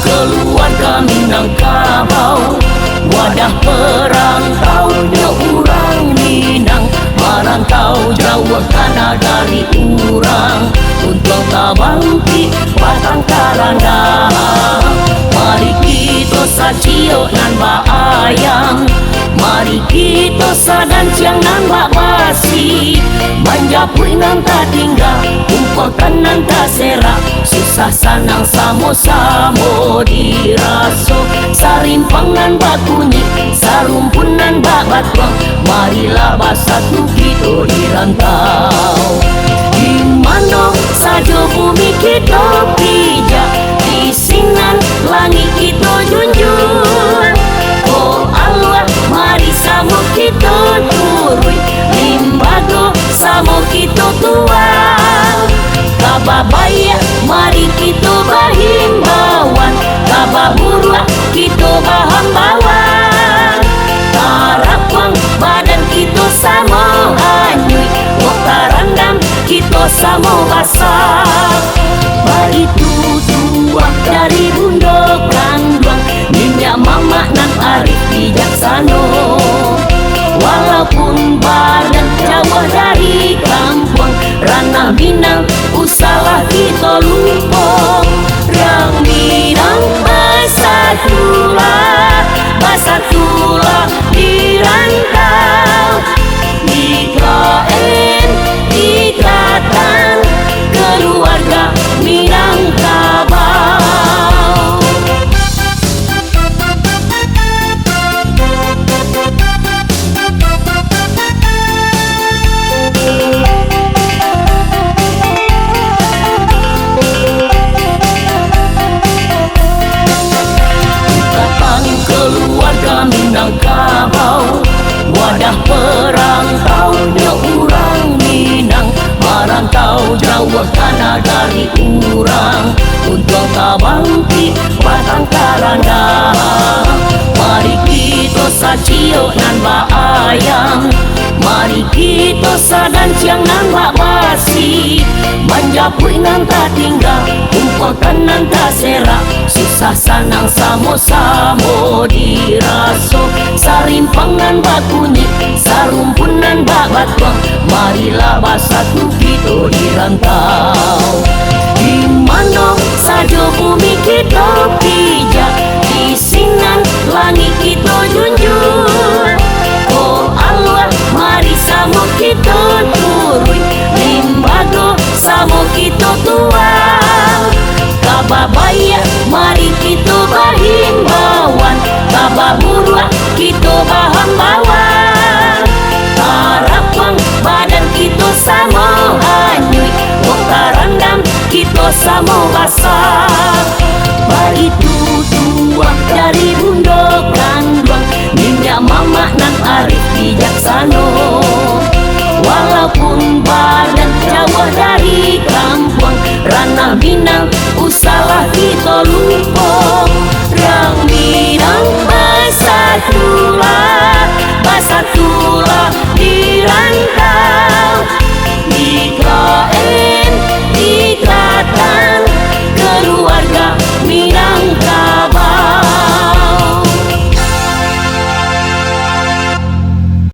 keluarga Minangkabau, wadah perantaunya urang Minang, merantau jauh karena dari urang, untung tabangki batang karanda. Mari kita sacio nan baayang, mari kita sadanciang nan basi, manjapui nan tak tinggal, umpakan nan tak serak, susah sanang samo-samo diraso, sarimpang nan bakunyi, sarumpun nan batuang, marilah basatu kita dirantau. Di mana saja bumi kita pijak, di sinan langit kita junjung. Oh Allah, mari sama kita turui, limbago sama kita tuang. Kababaya mari kita bahimbawan, kababurwa kita bahambawan. Tarapang badan kita sama anyui, karandam kita sama basah. Baitu tuang dari bunda kandang, minyak mama nan arif bijaksana. Walaupun badan jauh dari kampung, ranah Minang usaha kita lupa. Rang Minang basatulah, basatulah dirantau. IKN, Ikatan Keluarga Minangkabau. Ikatan Keluarga Minangkabau, wadah perantaunya urang Minang, merantau jauh karena dari urang, untung tabangki batang karanda. Mari kita sacio nan baayang, mari kita sadanciang nan basi, manjapui nan tak tinggal, umpakan nan tak serak, susah sanang samo-samo diraso, sarimpang nan bakunyi, sarumpun nan batuang, marilah basatu kita dirantau. Di mana saja bumi kita pijak, di sinan langit kita junjung. Oh Allah, mari sama kita turui, limbago sama kita tuang. Kababaya mari kita bahimbawan, kababurwa kita bahambawan. Tarapang badan kita sama anyui, karandam kita sama basah. Baitu tuang dari bunda kandang, minyak mama nan arif bijaksana. Walaupun badan jauh dari kampung, ranah Minang